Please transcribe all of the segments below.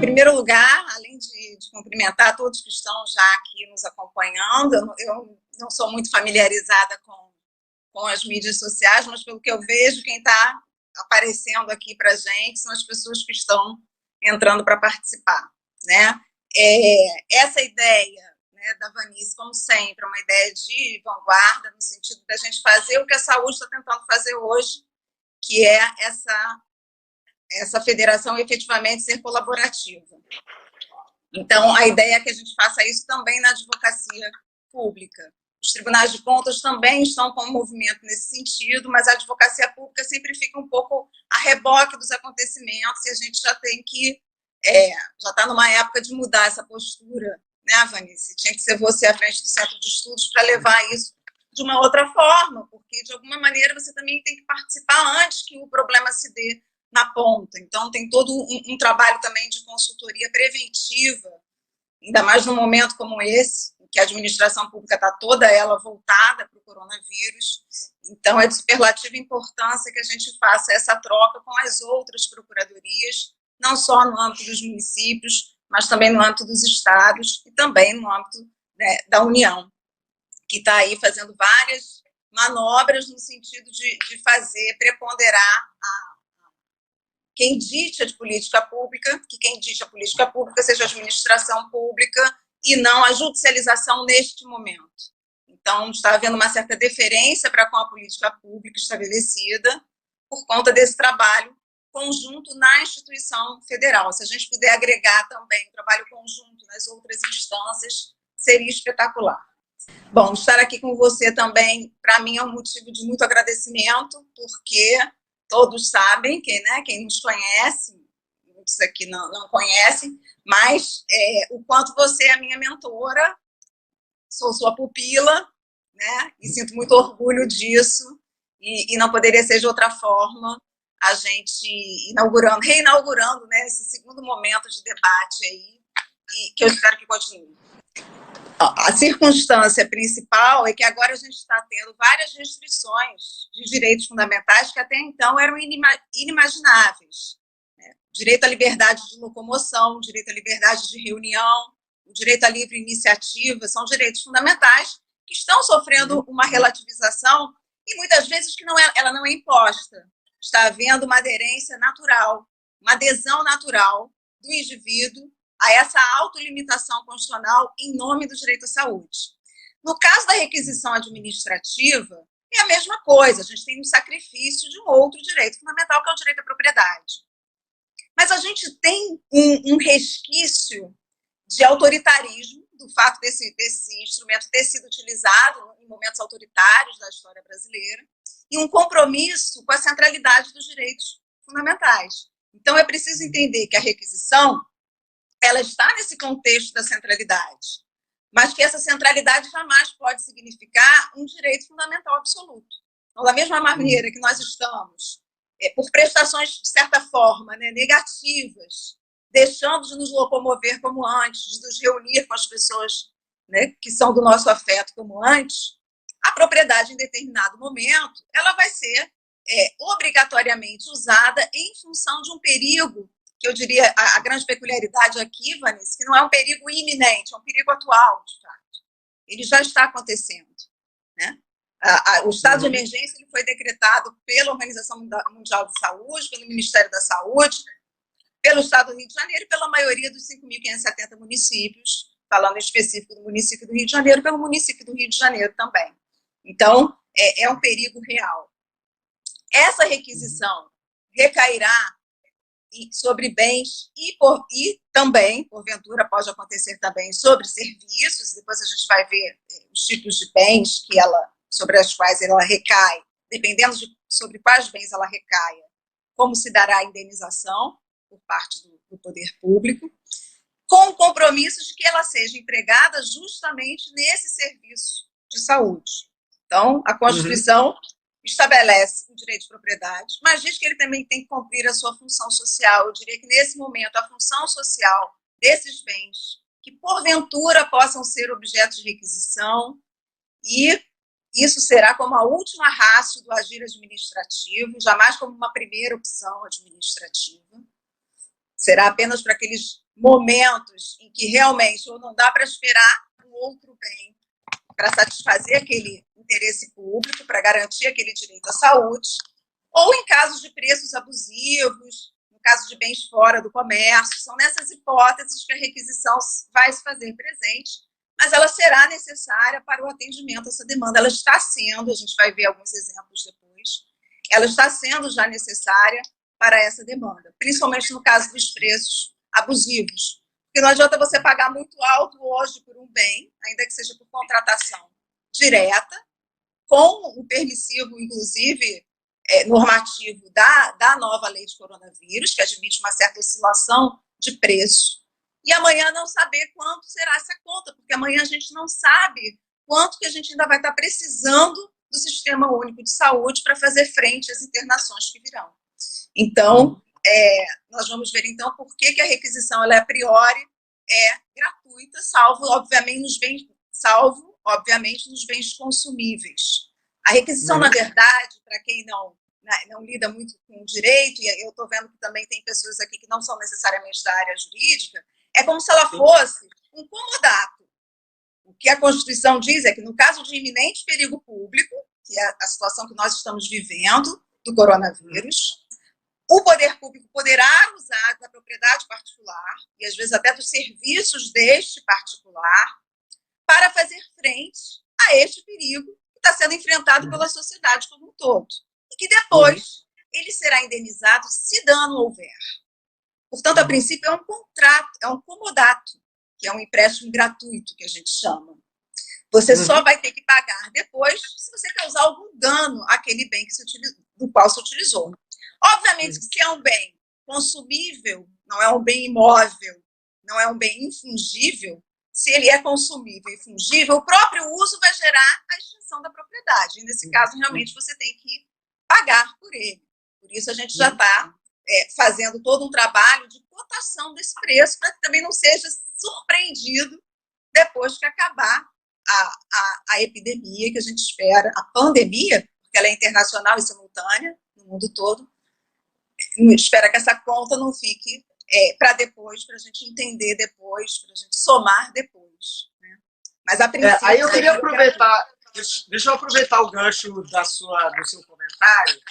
primeiro lugar, além de cumprimentar todos que estão já aqui nos acompanhando, eu não sou muito familiarizada com as mídias sociais, mas pelo que eu vejo, quem está aparecendo aqui para a gente são as pessoas que estão entrando para participar, né? Essa ideia, né, da Vanice, como sempre, é uma ideia de vanguarda, no sentido da gente fazer o que a saúde está tentando fazer hoje, que é essa federação efetivamente ser colaborativa. Então, a ideia é que a gente faça isso também na advocacia pública. Os tribunais de contas também estão com um movimento nesse sentido, mas a advocacia pública sempre fica um pouco a reboque dos acontecimentos, e a gente já tem que, já está numa época de mudar essa postura, né, Vanice? Tinha que ser você à frente do centro de estudos para levar isso de uma outra forma, porque, de alguma maneira, você também tem que participar antes que o problema se dê na ponta. Então, tem todo um trabalho também de consultoria preventiva, ainda mais num momento como esse, em que a administração pública está toda ela voltada para o coronavírus. Então, é de superlativa importância que a gente faça essa troca com as outras procuradorias, não só no âmbito dos municípios, mas também no âmbito dos estados e também no âmbito, né, da União, que está aí fazendo várias manobras no sentido de fazer preponderar quem dite a política pública, que quem dite a política pública seja a administração pública e não a judicialização neste momento. Então, está havendo uma certa deferência para com a política pública estabelecida por conta desse trabalho conjunto na instituição federal. Se a gente puder agregar também o trabalho conjunto nas outras instâncias, seria espetacular. Bom, estar aqui com você também, para mim, é um motivo de muito agradecimento, porque todos sabem, quem nos conhece, muitos aqui não conhecem, mas o quanto você é a minha mentora, sou sua pupila, né? E sinto muito orgulho disso, e não poderia ser de outra forma a gente reinaugurando, né, esse segundo momento de debate aí, e que eu espero que continue. A circunstância principal é que agora a gente está tendo várias restrições de direitos fundamentais que até então eram inimagináveis, né? Direito à liberdade de locomoção, direito à liberdade de reunião, o direito à livre iniciativa, são direitos fundamentais que estão sofrendo uma relativização e muitas vezes que ela não é imposta. Está havendo uma aderência natural, uma adesão natural do indivíduo a essa autolimitação constitucional em nome do direito à saúde. No caso da requisição administrativa, é a mesma coisa, a gente tem um sacrifício de um outro direito fundamental, que é o direito à propriedade. Mas a gente tem um resquício de autoritarismo, do fato desse instrumento ter sido utilizado em momentos autoritários da história brasileira, e um compromisso com a centralidade dos direitos fundamentais. Então, é preciso entender que a requisição ela está nesse contexto da centralidade, mas que essa centralidade jamais pode significar um direito fundamental absoluto. Então, da mesma maneira que nós estamos, por prestações, de certa forma, né, negativas, deixando de nos locomover como antes, de nos reunir com as pessoas, né, que são do nosso afeto como antes, a propriedade, em determinado momento, ela vai ser obrigatoriamente usada em função de um perigo, que eu diria, a grande peculiaridade aqui, Vanice, que não é um perigo iminente, é um perigo atual, de fato. Ele já está acontecendo, né? O estado de emergência ele foi decretado pela Organização Mundial de Saúde, pelo Ministério da Saúde, pelo Estado do Rio de Janeiro e pela maioria dos 5.570 municípios, falando em específico do município do Rio de Janeiro, pelo município do Rio de Janeiro também. Então, é um perigo real. Essa requisição recairá sobre bens e também, porventura, pode acontecer também sobre serviços, depois a gente vai ver os tipos de bens sobre as quais ela recai, dependendo sobre quais bens ela recaia, como se dará a indenização por parte do poder público, com o compromisso de que ela seja empregada justamente nesse serviço de saúde. Então, a Constituição estabelece o direito de propriedade, mas diz que ele também tem que cumprir a sua função social. Eu diria que, nesse momento, a função social desses bens, que porventura possam ser objeto de requisição, e isso será como a última ratio do agir administrativo, jamais como uma primeira opção administrativa, será apenas para aqueles momentos em que realmente ou não dá para esperar um outro bem para satisfazer aquele interesse público, para garantir aquele direito à saúde, ou em casos de preços abusivos, no caso de bens fora do comércio. São nessas hipóteses que a requisição vai se fazer presente, mas ela será necessária para o atendimento a essa demanda. Ela está sendo, a gente vai ver alguns exemplos depois, ela está sendo já necessária para essa demanda, principalmente no caso dos preços abusivos. Porque não adianta você pagar muito alto hoje por um bem, ainda que seja por contratação direta, com o permissivo, inclusive, normativo da nova lei de coronavírus, que admite uma certa oscilação de preço, e amanhã não saber quanto será essa conta, porque amanhã a gente não sabe quanto que a gente ainda vai estar precisando do Sistema Único de Saúde para fazer frente às internações que virão. Então, nós vamos ver, então, por que a requisição ela, a priori, é gratuita, salvo, obviamente, nos bens consumíveis. A requisição, na verdade, para quem não lida muito com o direito, e eu estou vendo que também tem pessoas aqui que não são necessariamente da área jurídica, é como se ela fosse um comodato. O que a Constituição diz é que, no caso de iminente perigo público, que é a situação que nós estamos vivendo do coronavírus, o poder público poderá usar da propriedade particular, e às vezes até dos serviços deste particular, para fazer frente a este perigo que está sendo enfrentado pela sociedade como um todo. E que depois ele será indenizado se dano houver. Portanto, a princípio, é um contrato, é um comodato, que é um empréstimo gratuito, que a gente chama. Você só vai ter que pagar depois se você causar algum dano àquele bem do qual se utilizou. Obviamente que se é um bem consumível, não é um bem imóvel, não é um bem infungível, se ele é consumível e fungível, o próprio uso vai gerar a extinção da propriedade. E nesse caso, realmente, você tem que pagar por ele. Por isso, a gente já está fazendo todo um trabalho de cotação desse preço, para que também não seja surpreendido depois que acabar a epidemia, que a gente espera, a pandemia, porque ela é internacional e simultânea no mundo todo, espera que essa conta não fique para depois, para a gente entender depois, para a gente somar depois. Né? Mas a princípio... aí eu queria aproveitar, deixa eu aproveitar o gancho do seu comentário,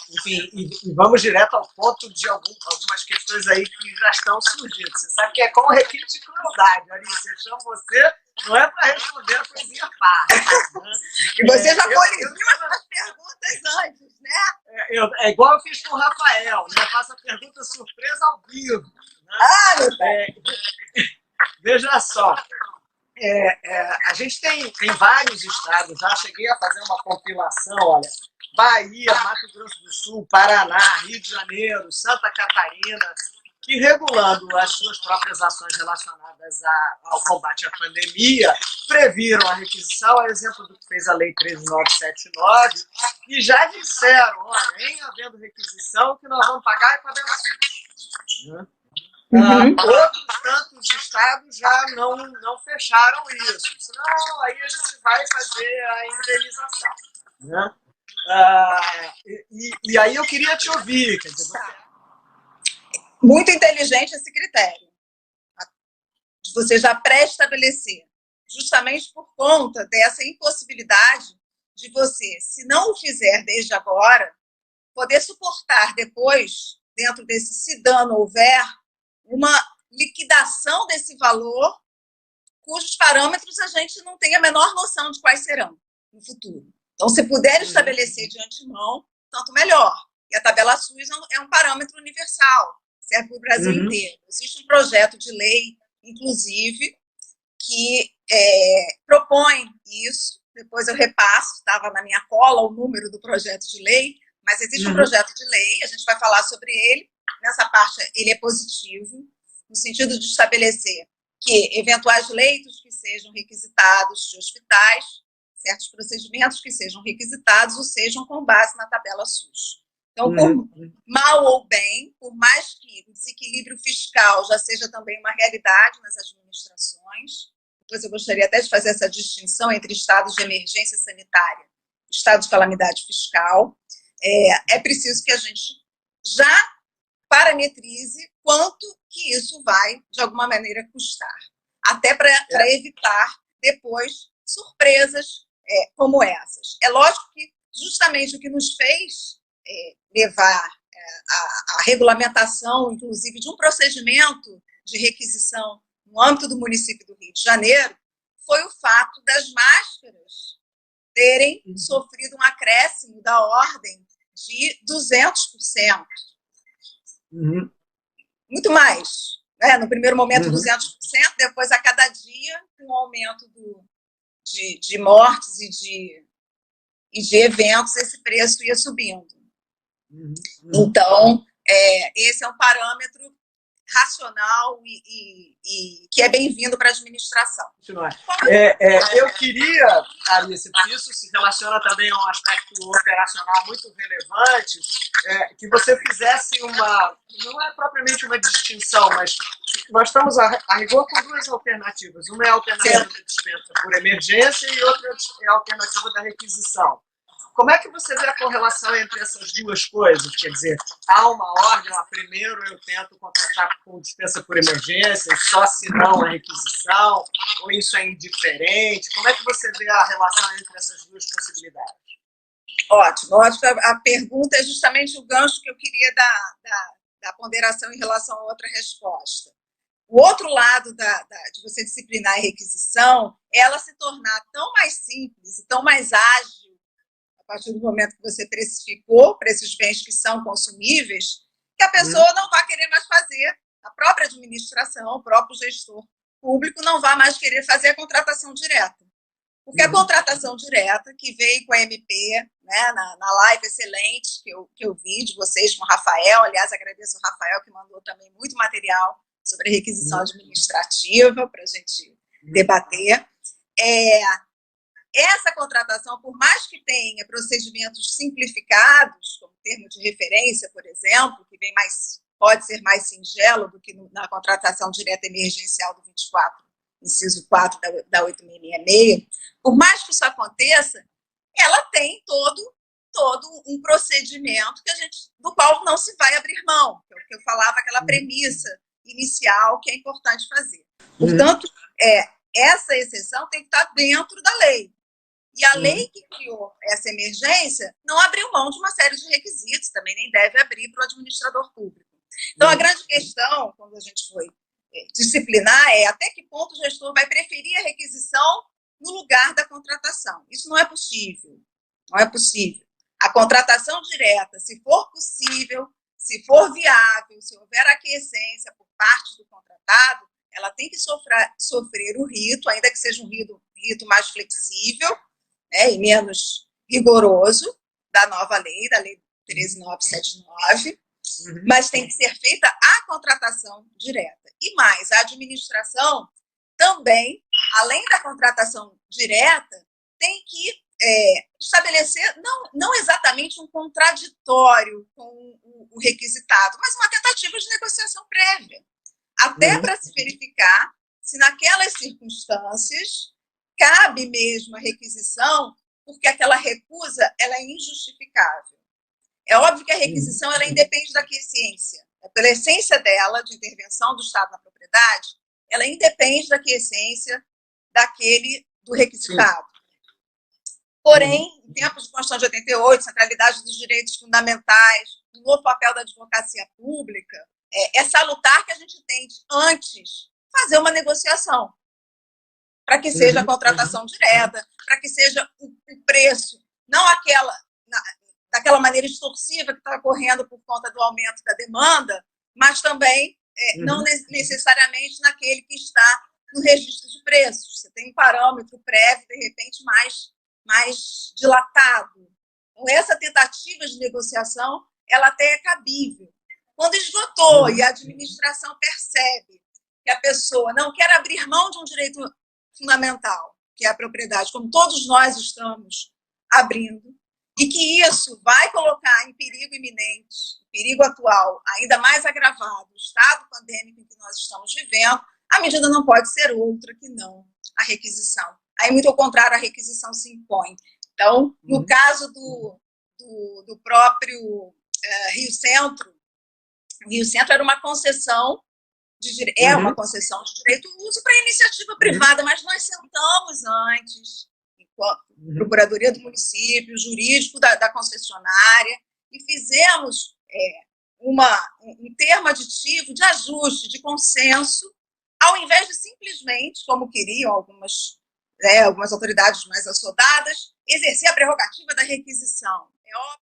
enfim, e vamos direto ao ponto de algumas questões aí que já estão surgindo. Você sabe que é com requinte de crueldade, Alice, eu chamo você, não é para responder a coisinha fácil. Né? E você já coligiu essas perguntas antes, né? É igual eu fiz com o Rafael, né? Eu faço a pergunta surpresa ao vivo. Né? Veja só, a gente tem vários estados, já cheguei a fazer uma compilação, olha, Bahia, Mato Grosso do Sul, Paraná, Rio de Janeiro, Santa Catarina, que, regulando as suas próprias ações relacionadas ao combate à pandemia, previram a requisição, a exemplo do que fez a Lei 13.979, e já disseram, olha, em havendo requisição, que nós vamos pagar é tabela SUS. Outros tantos estados já não fecharam isso. Senão, aí a gente vai fazer a indenização. Né? E aí eu queria te ouvir, quer dizer, muito inteligente esse critério, de você já pré-estabelecer, justamente por conta dessa impossibilidade de você, se não o fizer desde agora, poder suportar depois, dentro desse se dano houver, uma liquidação desse valor, cujos parâmetros a gente não tem a menor noção de quais serão no futuro. Então, se puder estabelecer de antemão, tanto melhor. E a tabela SUS é um parâmetro universal, serve para o Brasil inteiro. Existe um projeto de lei, inclusive, que propõe isso. Depois eu repasso, estava na minha cola o número do projeto de lei, mas existe um projeto de lei, a gente vai falar sobre ele. Nessa parte, ele é positivo, no sentido de estabelecer que eventuais leitos que sejam requisitados de hospitais, certos procedimentos que sejam requisitados ou sejam com base na tabela SUS. Então, por mal ou bem, por mais que o desequilíbrio fiscal já seja também uma realidade nas administrações, depois eu gostaria até de fazer essa distinção entre estados de emergência sanitária e estado de calamidade fiscal, é preciso que a gente já parametrize quanto que isso vai, de alguma maneira, custar. Até para evitar, depois, surpresas como essas. É lógico que, justamente, o que nos fez levar a regulamentação, inclusive, de um procedimento de requisição no âmbito do município do Rio de Janeiro, foi o fato das máscaras terem sofrido um acréscimo da ordem de 200%. Muito mais. Né? No primeiro momento, 200%, depois, a cada dia, com o aumento de mortes e de eventos, esse preço ia subindo. Então, esse é um parâmetro racional e que é bem-vindo para a administração. Eu queria, Alice, que isso se relaciona também a um aspecto operacional muito relevante, que você fizesse não é propriamente uma distinção, mas nós estamos a rigor com duas alternativas. Uma é a alternativa da dispensa por emergência e outra é a alternativa da requisição. Como é que você vê a correlação entre essas duas coisas? Quer dizer, há uma ordem, primeiro eu tento contratar com dispensa por emergência, só se não a requisição, ou isso é indiferente? Como é que você vê a relação entre essas duas possibilidades? Ótimo. A pergunta é justamente o gancho que eu queria da ponderação em relação a outra resposta. O outro lado de você disciplinar a requisição é ela se tornar tão mais simples e tão mais ágil a partir do momento que você precificou para esses bens que são consumíveis, que a pessoa não vai querer mais fazer, a própria administração, o próprio gestor público não vai mais querer fazer a contratação direta. Porque a contratação direta, que veio com a MP, né, na live excelente que eu vi de vocês com o Rafael, aliás, agradeço ao Rafael que mandou também muito material sobre a requisição administrativa para a gente debater, essa contratação, por mais que tenha procedimentos simplificados, como termo de referência, por exemplo, que pode ser mais singelo do que na contratação direta emergencial do 24, inciso 4 da 8666, por mais que isso aconteça, ela tem todo um procedimento do qual não se vai abrir mão, que é o que eu falava, aquela premissa inicial que é importante fazer. Portanto, essa exceção tem que estar dentro da lei. E a lei que criou essa emergência não abriu mão de uma série de requisitos, também nem deve abrir para o administrador público. Então, a grande questão, quando a gente foi disciplinar, é até que ponto o gestor vai preferir a requisição no lugar da contratação. Isso não é possível. Não é possível. A contratação direta, se for possível, se for viável, se houver aquiescência por parte do contratado, ela tem que sofrer o rito, ainda que seja um rito mais flexível, né, e menos rigoroso da nova lei, da Lei 13.979, mas tem que ser feita a contratação direta. E mais, a administração também, além da contratação direta, tem que estabelecer, não exatamente um contraditório com o requisitado, mas uma tentativa de negociação prévia, até para se verificar se naquelas circunstâncias cabe mesmo a requisição, porque aquela recusa ela é injustificável. É óbvio que a requisição ela independe da aquiescência. Pela essência dela, de intervenção do Estado na propriedade, ela independe da aquiescência do requisitado. Porém, em tempos de Constituição de 88, centralidade dos direitos fundamentais, o novo papel da advocacia pública, é salutar que a gente tente, antes, fazer uma negociação, para que seja a contratação direta, para que seja o preço, não daquela maneira extorsiva que está ocorrendo por conta do aumento da demanda, mas também não necessariamente naquele que está no registro de preços. Você tem um parâmetro prévio, de repente, mais dilatado. Então, essa tentativa de negociação, ela até é cabível. Quando esgotou e a administração percebe que a pessoa não quer abrir mão de um direito fundamental, que é a propriedade, como todos nós estamos abrindo, e que isso vai colocar em perigo iminente, perigo atual, ainda mais agravado, o estado pandêmico em que nós estamos vivendo, a medida não pode ser outra que não a requisição. Aí, muito ao contrário, a requisição se impõe. Então, no caso do próprio Rio Centro era uma concessão é uma concessão de direito de uso para iniciativa privada, mas nós sentamos antes, enquanto Procuradoria do Município, jurídico da concessionária, e fizemos um termo aditivo de ajuste, de consenso, ao invés de simplesmente, como queriam algumas autoridades mais assodadas, exercer a prerrogativa da requisição. É óbvio